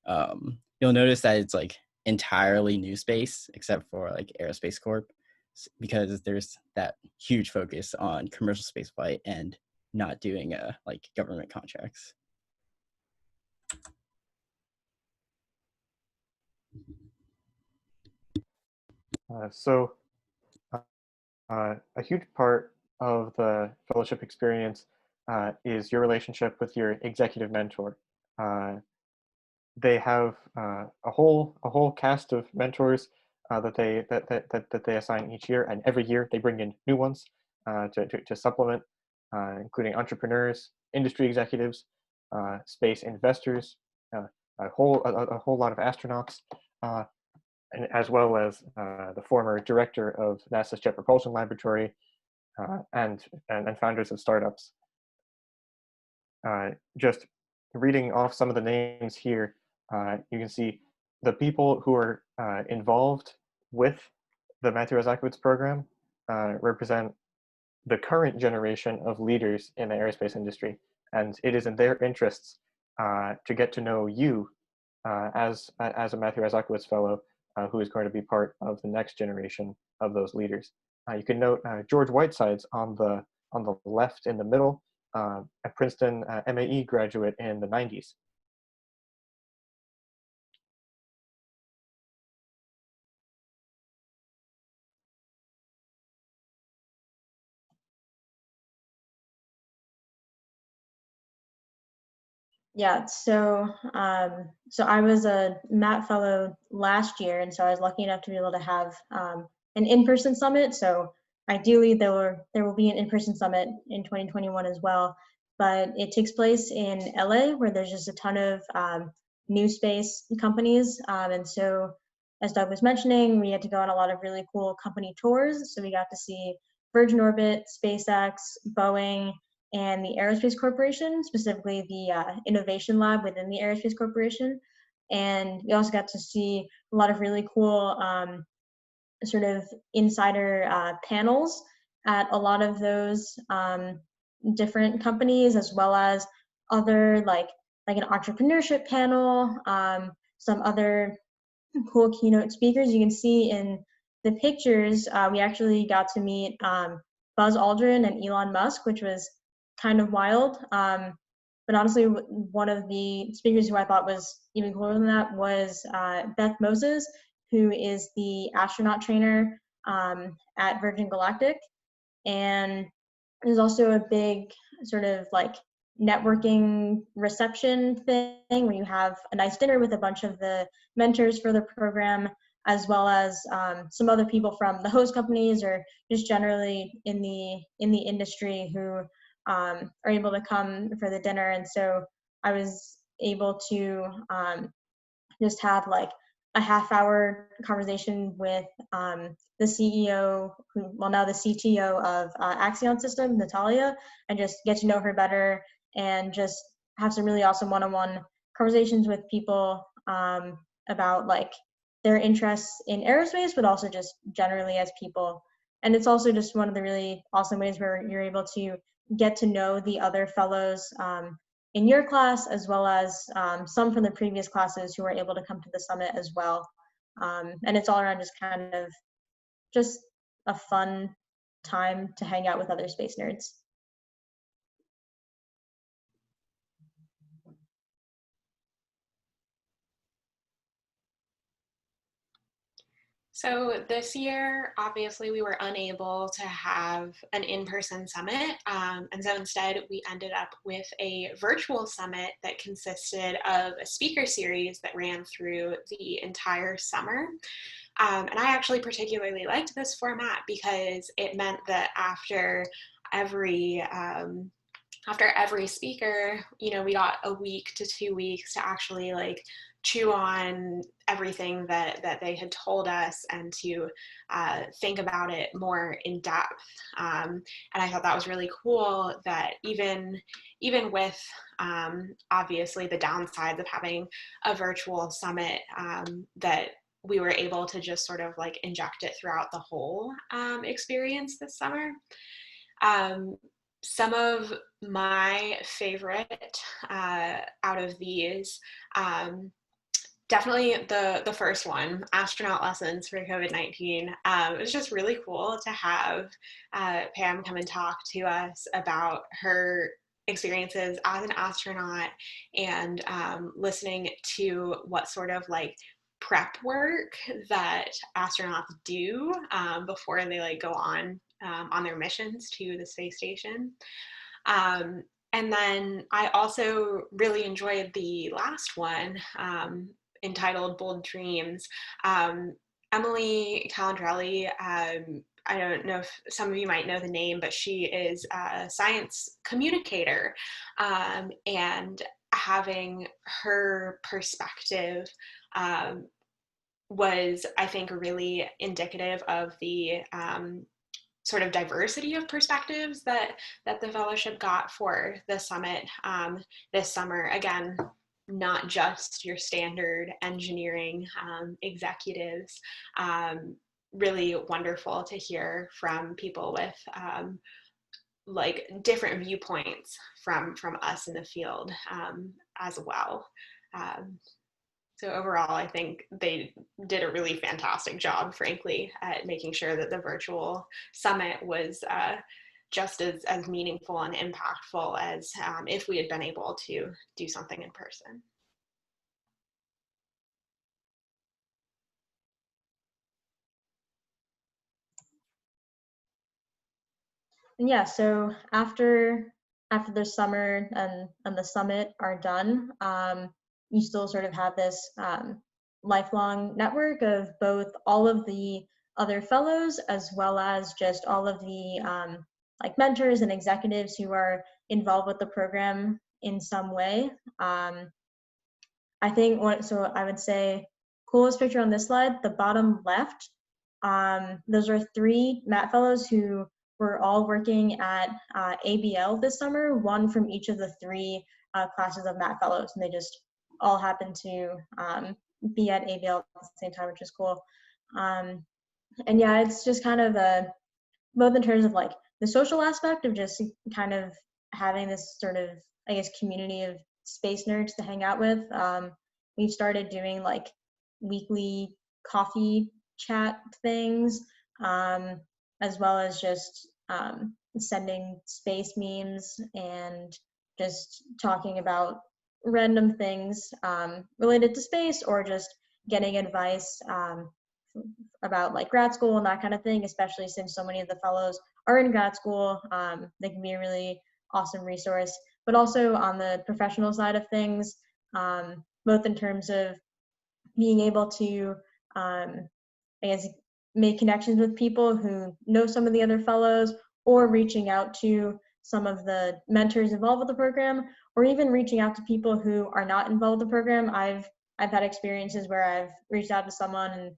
You'll notice that it's like entirely new space, except for like Aerospace Corp, because there's that huge focus on commercial spaceflight and not doing like government contracts. So a huge part of the fellowship experience is your relationship with your executive mentor. They have a whole cast of mentors that they assign each year, and every year they bring in new ones to supplement, including entrepreneurs, industry executives, space investors, a whole lot of astronauts, and as well as the former director of NASA's Jet Propulsion Laboratory and founders of startups. Just reading off some of the names here, you can see the people who are involved with the Matthew Isakowitz program represent the current generation of leaders in the aerospace industry, and it is in their interests to get to know you as a Matthew Isakowitz Fellow who is going to be part of the next generation of those leaders. You can note George Whiteside's on the left in the middle, a Princeton MAE graduate in the 90s. Yeah, so I was a MAT fellow last year, and so I was lucky enough to be able to have an in-person summit. So ideally, there will be an in-person summit in 2021 as well, but it takes place in LA, where there's just a ton of new space companies, and so as Doug was mentioning, we had to go on a lot of really cool company tours. So we got to see Virgin Orbit, SpaceX, Boeing, and the Aerospace Corporation, specifically the innovation lab within the Aerospace Corporation. And we also got to see a lot of really cool sort of insider panels at a lot of those different companies, as well as other like an entrepreneurship panel, some other cool keynote speakers. You can see in the pictures, we actually got to meet Buzz Aldrin and Elon Musk, which was kind of wild. But honestly, one of the speakers who I thought was even cooler than that was Beth Moses, who is the astronaut trainer at Virgin Galactic. And there's also a big sort of like networking reception thing where you have a nice dinner with a bunch of the mentors for the program, as well as some other people from the host companies or just generally in the industry who are able to come for the dinner. And so I was able to just have like a half-hour conversation with the CEO, now the CTO of Axion Systems, Natalia, and just get to know her better and just have some really awesome one-on-one conversations with people about like their interests in aerospace, but also just generally as people. And it's also just one of the really awesome ways where you're able to get to know the other fellows in your class, as well as some from the previous classes who were able to come to the summit as well. And it's all around just kind of just a fun time to hang out with other space nerds. So this year, obviously, we were unable to have an in-person summit. And so instead, we ended up with a virtual summit that consisted of a speaker series that ran through the entire summer. And I actually particularly liked this format because it meant that after after every speaker, you know, we got a week to 2 weeks to actually like chew on everything that they had told us and to think about it more in depth. And I thought that was really cool that even with obviously the downsides of having a virtual summit, that we were able to just sort of like inject it throughout the whole experience this summer. Some of my favorite out of these, definitely the first one, astronaut lessons for COVID-19. It was just really cool to have Pam come and talk to us about her experiences as an astronaut and listening to what sort of like prep work that astronauts do before they like go on their missions to the space station. And then I also really enjoyed the last one, entitled Bold Dreams. Emily Calandrelli, I don't know if some of you might know the name, but she is a science communicator, and having her perspective was, I think, really indicative of the sort of diversity of perspectives that the fellowship got for the summit this summer. Again, not just your standard engineering executives. Really wonderful to hear from people with like different viewpoints from us in the field as well. So overall, I think they did a really fantastic job, frankly, at making sure that the virtual summit was just as meaningful and impactful as if we had been able to do something in person. And yeah, so after the summer and the summit are done, you still sort of have this lifelong network of both all of the other fellows as well as just all of the like mentors and executives who are involved with the program in some way. I think so I would say coolest picture on this slide, the bottom left, those are 3 Matt fellows who were all working at ABL this summer, one from each of the 3 classes of Matt fellows, and they just all happened to be at ABL at the same time, which is cool. And yeah, it's just kind of both in terms of like the social aspect of just kind of having this sort of, I guess, community of space nerds to hang out with. We've started doing like weekly coffee chat things, as well as just sending space memes and just talking about random things related to space, or just getting advice about like grad school and that kind of thing, especially since so many of the fellows are in grad school. They can be a really awesome resource, but also on the professional side of things, both in terms of being able to, I guess, make connections with people who know some of the other fellows, or reaching out to some of the mentors involved with the program, or even reaching out to people who are not involved with the program. I've had experiences where I've reached out to someone and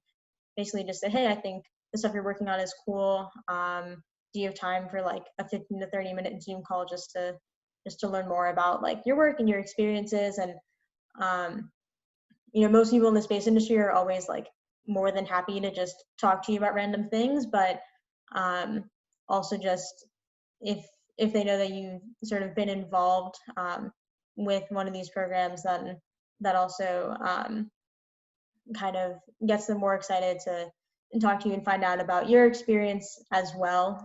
basically just said, hey, I think the stuff you're working on is cool. Do you have time for like a 15 to 30 minute Zoom call just to learn more about like your work and your experiences? And you know, most people in the space industry are always like more than happy to just talk to you about random things, but also just if they know that you've sort of been involved with one of these programs, then that also kind of gets them more excited to talk to you and find out about your experience as well,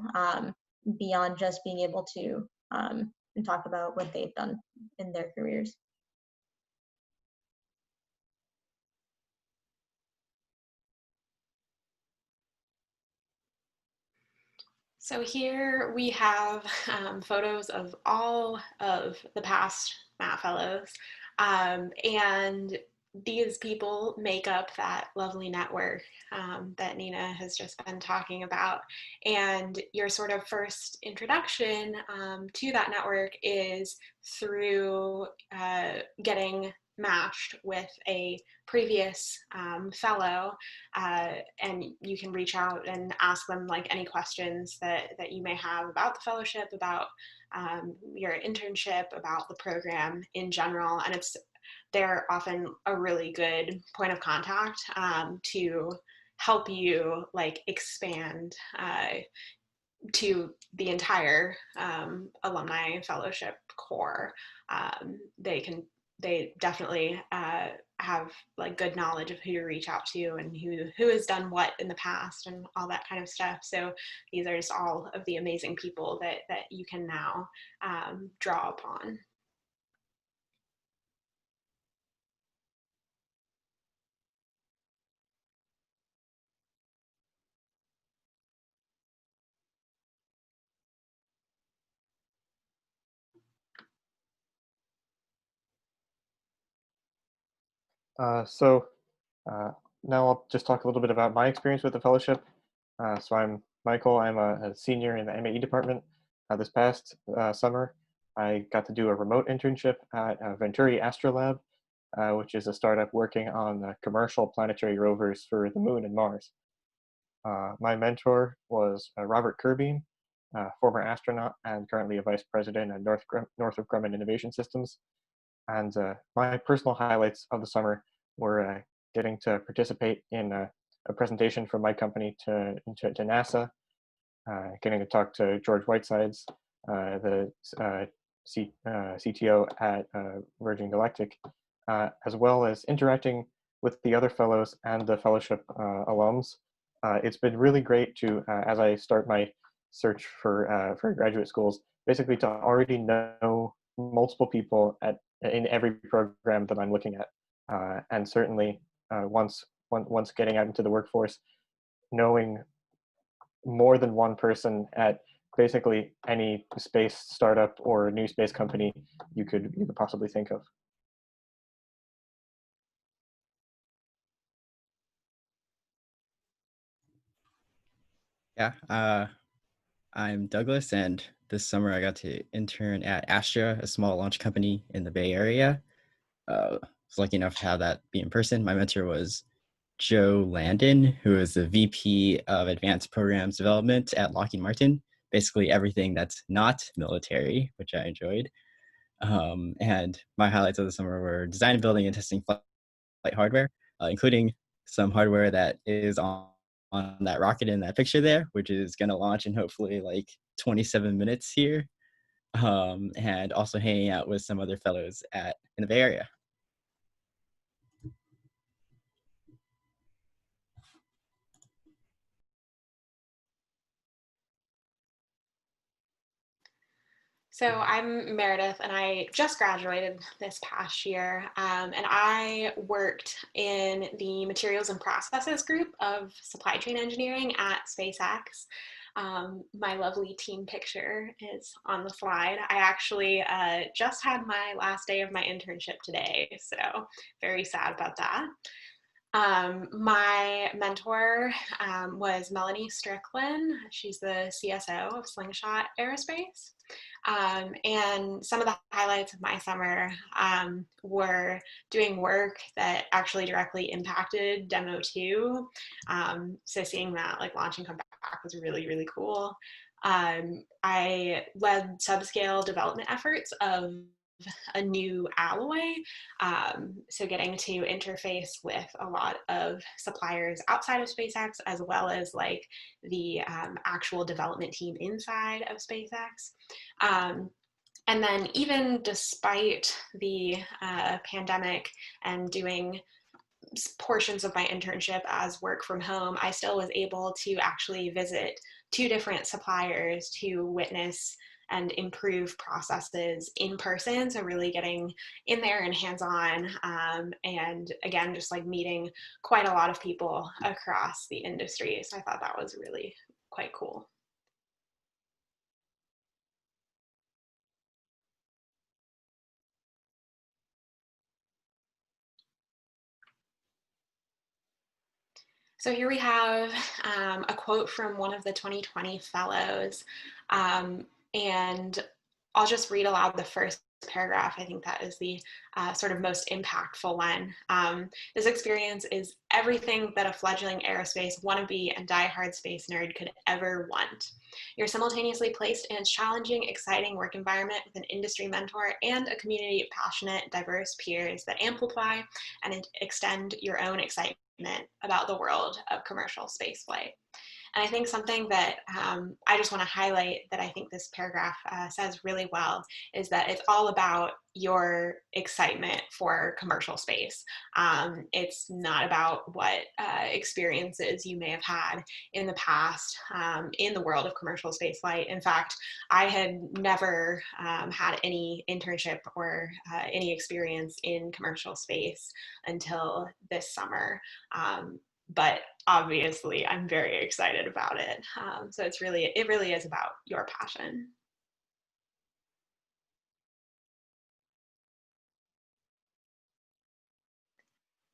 beyond just being able to talk about what they've done in their careers. So here we have photos of all of the past Matt Fellows, and these people make up that lovely network that Nina has just been talking about. And your sort of first introduction to that network is through getting matched with a previous fellow, and you can reach out and ask them like any questions that you may have about the fellowship, about your internship, about the program in general. And they're often a really good point of contact to help you like expand to the entire alumni fellowship core. They definitely have like good knowledge of who to reach out to and who has done what in the past and all that kind of stuff. So these are just all of the amazing people that you can now draw upon. So now I'll just talk a little bit about my experience with the fellowship. So I'm Michael. I'm a senior in the MAE department. This past summer, I got to do a remote internship at Venturi Astra Lab, which is a startup working on commercial planetary rovers for the Moon and Mars. My mentor was Robert Kirby, former astronaut and currently a vice president at Northrop Grumman Innovation Systems. And my personal highlights of the summer were getting to participate in a presentation from my company to NASA, getting to talk to George Whitesides, the CTO at Virgin Galactic, as well as interacting with the other fellows and the fellowship alums. It's been really great to, as I start my search for graduate schools, basically to already know multiple people in every program that I'm looking at, and certainly once getting out into the workforce, knowing more than one person at basically any space startup or new space company you could possibly think of. Yeah, I'm Douglas, and this summer I got to intern at Astra, a small launch company in the Bay Area. I was lucky enough to have that be in person. My mentor was Joe Landon, who is the VP of Advanced Programs Development at Lockheed Martin. Basically everything that's not military, which I enjoyed. And my highlights of the summer were design, building, and testing flight hardware, including some hardware that is on that rocket in that picture there, which is going to launch in hopefully like 27 minutes here. And also hanging out with some other fellows in the Bay Area. So I'm Meredith, and I just graduated this past year, and I worked in the materials and processes group of supply chain engineering at SpaceX. My lovely team picture is on the slide. I actually just had my last day of my internship today, so very sad about that. My mentor was Melanie Strickland. She's the CSO of Slingshot Aerospace. And some of the highlights of my summer were doing work that actually directly impacted Demo 2. So seeing that like launch and come back was really, really cool. I led subscale development efforts of a new alloy, so getting to interface with a lot of suppliers outside of SpaceX, as well as like the actual development team inside of SpaceX. And then even despite the pandemic and doing portions of my internship as work from home, I still was able to actually visit 2 different suppliers to witness and improve processes in person. So really getting in there and hands-on, and again, just like meeting quite a lot of people across the industry. So I thought that was really quite cool. So here we have a quote from one of the 2020 fellows, and I'll just read aloud the first paragraph. I think that is the sort of most impactful one. This experience is everything that a fledgling aerospace wannabe and diehard space nerd could ever want. You're simultaneously placed in a challenging, exciting work environment with an industry mentor and a community of passionate, diverse peers that amplify and extend your own excitement about the world of commercial spaceflight. And I think something that I just want to highlight that I think this paragraph says really well is that it's all about your excitement for commercial space. It's not about what experiences you may have had in the past in the world of commercial spaceflight. In fact, I had never had any internship or any experience in commercial space until this summer. But obviously I'm very excited about it. So it really is about your passion.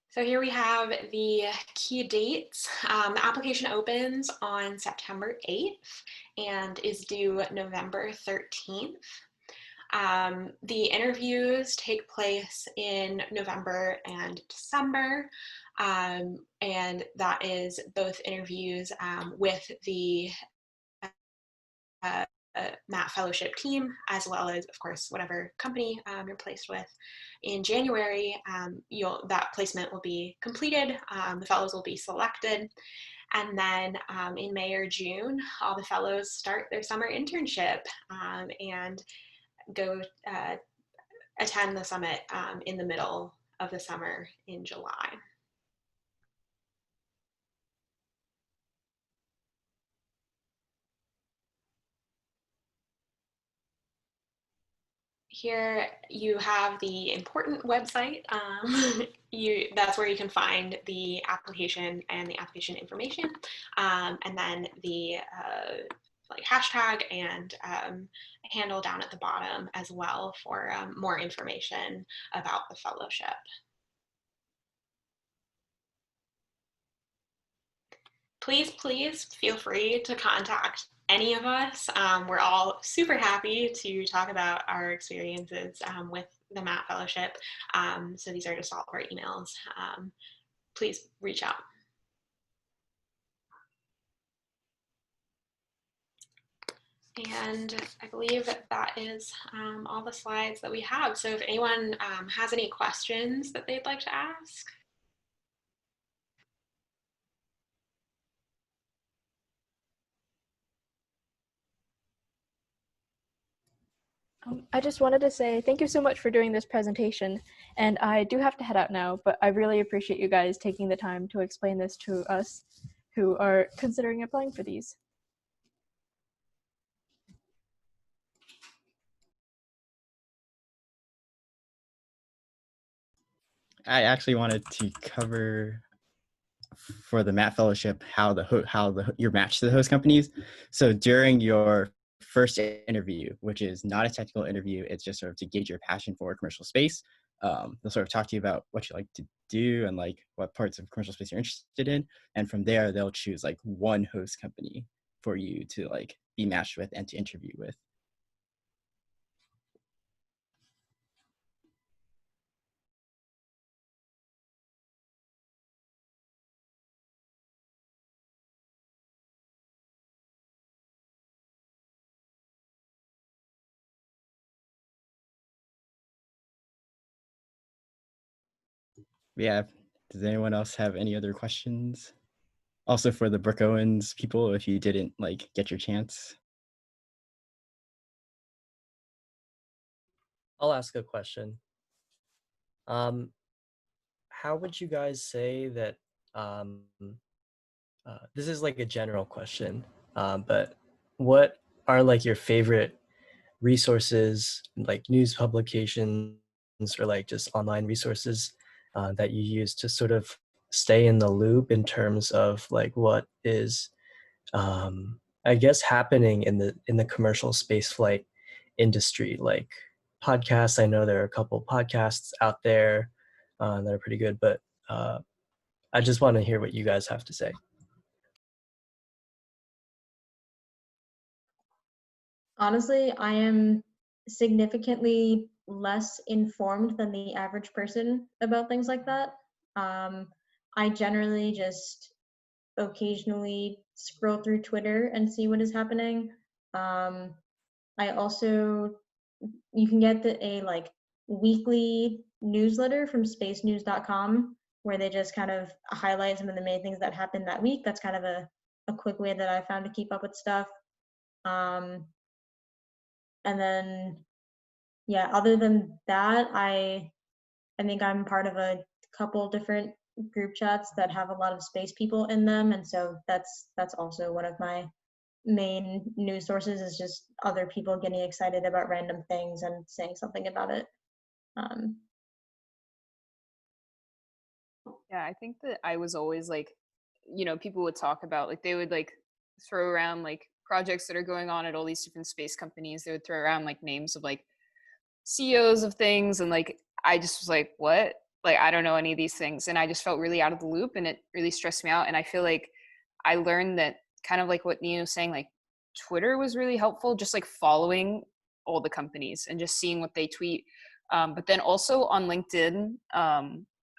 So here we have the key dates. The application opens on September 8th and is due November 13th. The interviews take place in November and December, and that is both interviews with the MAT Fellowship team, as well as, of course, whatever company you're placed with. In January, that placement will be completed, the fellows will be selected, and then in May or June, all the fellows start their summer internship and go attend the summit in the middle of the summer in July. Here you have the important website. That's where you can find the application and the application information, and then the like hashtag and handle down at the bottom as well for more information about the fellowship. Please feel free to contact any of us. We're all super happy to talk about our experiences with the MAT Fellowship. So these are just all of our emails. Please reach out. And I believe that is all the slides that we have. So if anyone has any questions that they'd like to ask. I just wanted to say thank you so much for doing this presentation, and I do have to head out now, but I really appreciate you guys taking the time to explain this to us who are considering applying for these. I actually wanted to cover for the MAT Fellowship how you're matched to the host companies. So during your first interview, which is not a technical interview, it's just sort of to gauge your passion for commercial space. They'll sort of talk to you about what you like to do and like what parts of commercial space you're interested in, and from there they'll choose like one host company for you to like be matched with and to interview with. Yeah, does anyone else have any other questions? Also for the Brooke Owens people, if you didn't like get your chance. I'll ask a question. How would you guys say that, this is like a general question, but what are like your favorite resources, like news publications or like just online resources that you use to sort of stay in the loop in terms of like what is, I guess, happening in the commercial spaceflight industry? Like podcasts, I know there are a couple podcasts out there that are pretty good, but I just want to hear what you guys have to say. Honestly, I am significantly less informed than the average person about things like that. I generally just occasionally scroll through Twitter and see what is happening. I also, you can get a like weekly newsletter from spacenews.com where they just kind of highlight some of the main things that happened that week. That's kind of a quick way that I found to keep up with stuff. And then, yeah, other than that, I think I'm part of a couple different group chats that have a lot of space people in them, and so that's also one of my main news sources, is just other people getting excited about random things and saying something about it. Yeah, I think that I was always like, you know, people would talk about, like, they would like throw around like projects that are going on at all these different space companies. They would throw around like names of like CEOs of things, and like I just was like, what? Like, I don't know any of these things, and I just felt really out of the loop, and it really stressed me out. And I feel like I learned that, kind of like what Nina was saying, like Twitter was really helpful, just like following all the companies and just seeing what they tweet. But then also on LinkedIn,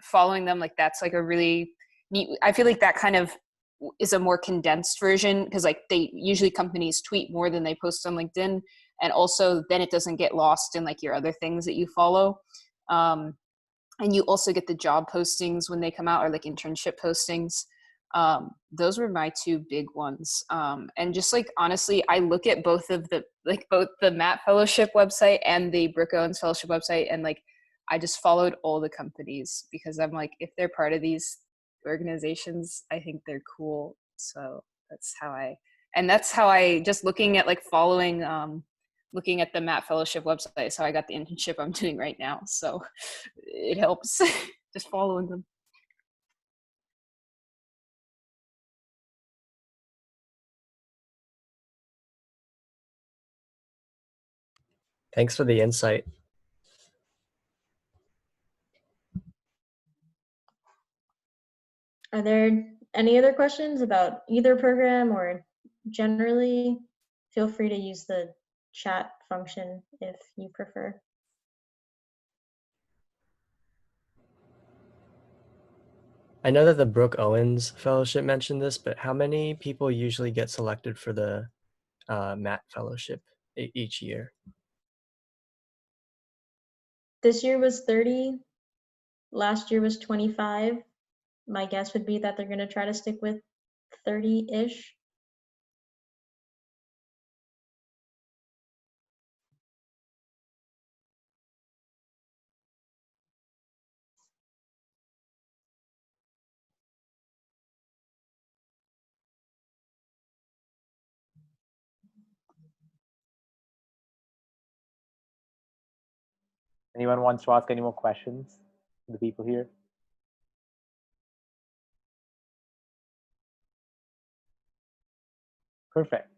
following them, like that's like a really neat, I feel like that kind of is a more condensed version, because like they usually, companies tweet more than they post on LinkedIn, and also then it doesn't get lost in like your other things that you follow. And you also get the job postings when they come out, or like internship postings. Those were my two big ones. And just like, honestly, I look at both of the, like both the Matt Fellowship website and the Brooke Owens Fellowship website, and like I just followed all the companies, because I'm like, if they're part of these organizations, I think they're cool. So that's how I just looking at like following, looking at the Matt Fellowship website is how I got the internship I'm doing right now. So it helps just following them. Thanks for the insight. Are there any other questions about either program, or generally? Feel free to use the chat function if you prefer. I know that the Brooke Owens Fellowship mentioned this, but how many people usually get selected for the Matt Fellowship each year? This year was 30. Last year was 25. My guess would be that they're going to try to stick with 30-ish. Anyone wants to ask any more questions to the people here? Perfect.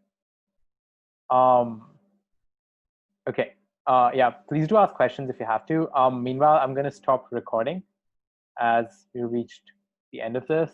Okay. Yeah, please do ask questions if you have to. Meanwhile, I'm going to stop recording as we reached the end of this.